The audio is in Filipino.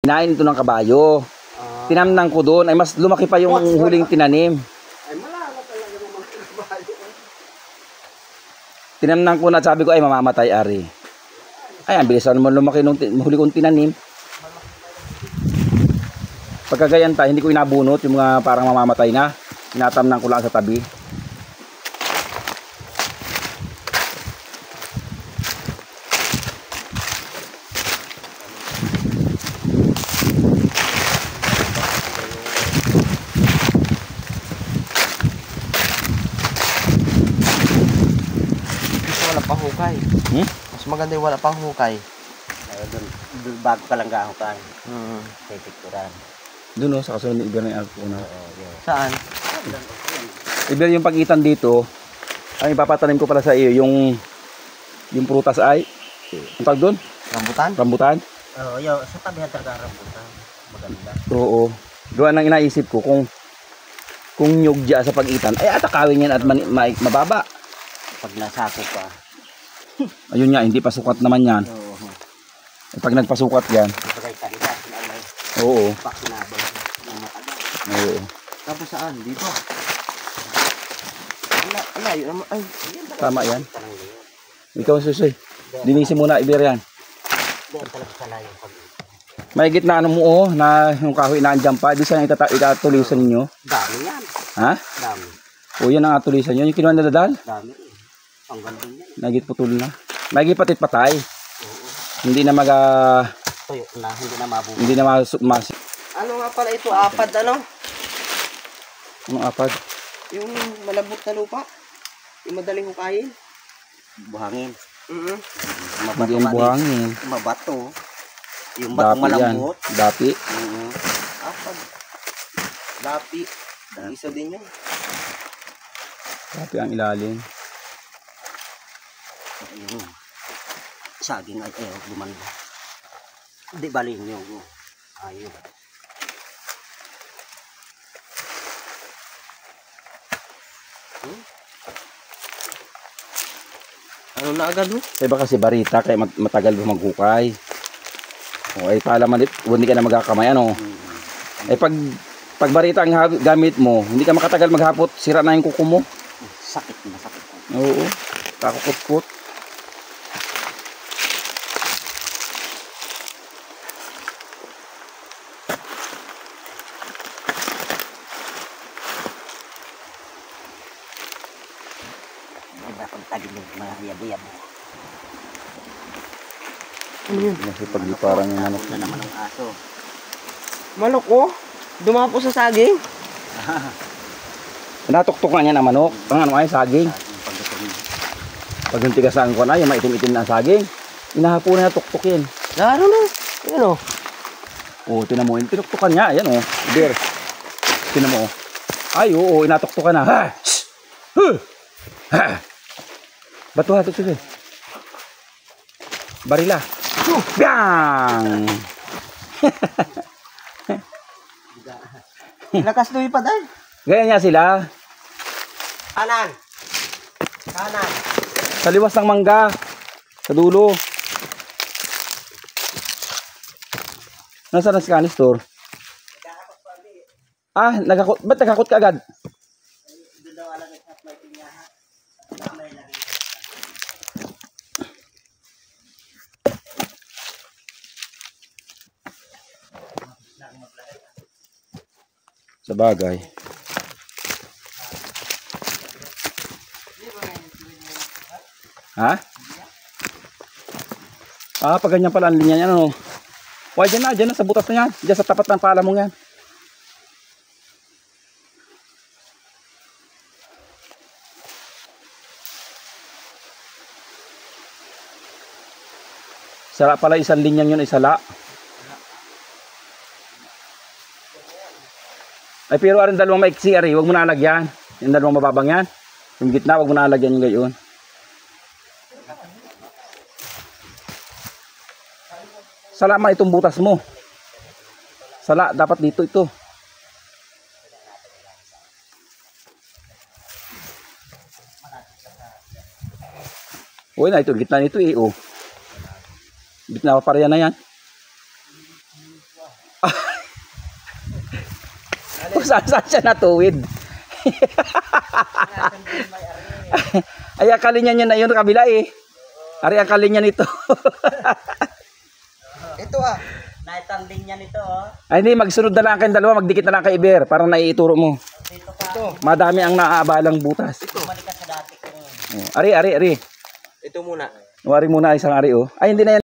Kinain ito ng kabayo. Tinamnan ko doon. Ay mas lumaki pa yung huling tinanim. Ay malala talaga ng mga kabayo. Tinamnan ko na sabi ko ay mamamatay ari. Ay ang bilis naman lumaki nung huli kong tinanim. Pagkagayan ta, hindi ko inabunot yung mga parang mamamatay na. Tinatamnan ko lang sa tabi. Wala pang hukay. Mas maganda yung wala pang hukay. Doon bago ka lang gahukay. Kay picturan. Doon sa kasunod ni Iber na yung Saan? Iber yung pagitan dito. Ang ipapatanim ko pala sa iyo yung prutas ay ang tawag doon? Rambutan? Rambutan? Oo, yo, sa tabi talaga rambutan. Maganda. Oo. Doon ang inaisip ko kung nyug dya sa pagitan ay atakawin yan at mababa. Pag nasako pa. Ayun nga, hindi pa sukat naman yan. Oo. Pag nagpasukat yan. Pagkay kalidad na may Oo. pakinabang ng matagal. Oo. Tapos saan? Dito? Alayo naman. Ay, Tama yan. Ikaw susoy. Linisin muna Iber yan. Doon talaga sa layo pag May gitna ano mo na yung kahoy na andyan pa. Di saan itatulisan ninyo? dami yan. Ha? Dami. O yan ang atulisan nyo. Yung kinuha na dadal? Dami. Ang ganda niyan. Nagit putol na. May patit patay. Oo. Hindi na Tuyo na, hindi na mabubuhay. hindi na ano nga pala ito? Apad ano? Anong apad? Yung malabot na lupa. Yung madaling hukayin. Buhangin. Hindi ang buhangin. Mabato. Yung bato malambot. Dapi. Apad. Lapi. Isa din yan. Dapi ang ilalim. Ayun. Saging ay lumanda. Hindi bali nyo. Ayun. Ano na agad mo? Iba kasi barita kaya matagal maghukay. O ay palaman hindi ka na magkakamay ano. Ay pag barita ang gamit mo, hindi ka makatagal maghapot, sira na yung kuko mo. Sakit na sakit. Oo. Kakukut-kut. Iba pag tagilid, mahayab-yab. Ano yun? Kasi pag parang yung manok Na naman ang aso. Manok oh. Dumapo sa saging. natuktukan niya na manok. Ang ano ay saging. Pag yung tigasaan ko na, yung maitim-itim na saging, inahapo na tuktukin. Laro na. Ano? Oo, tinan mo, tinuktukan niya. Ayan o, Iber. Tinan mo. Ay, oo, inatuktukan na. Ha! Shhh! Huh! Ha! Bato ha, sige. Barila. Bang! Lakas lumipad ay. Ganyan niya sila. Kanan. Kanan. Sa liwas ng mangga. Sa dulo. Nasaan na si Canistor? Ah, ba't nagkakot ka agad? Sa bagay. Ha? Ah, pag ganyan pala ang linya niya, ano? Huwag dyan na, sa butas na yan. Dyan sa tapat ng pala mong yan. Sala pala, isang linyang yun, isala. Ay, pero aring dalawang maiksi, ari, huwag mo na alagyan. Yung dalawang mababang yan. Yung gitna, huwag mo na alagyan yung gayon. Sala man itong butas mo. Sala, dapat dito ito. Uy na, ito, gitna nito eh, oh. Gitna pa pareha na yan. Kung saan siya natuwid. Ay, akalin niya na yun kabila eh. Ari, akalin niya nito. Ito ah. Naitanding niya nito, oh. Ay, hindi, magsunod na lang kayong dalawa, magdikit na lang kay Iber, parang naiituro mo. Dito ka. Ito. Madami ang naaabalang butas. Bumalik ka sa dati kung Oh, ari. Ito muna. Wari muna isang ari oh. Ay, hindi na yan.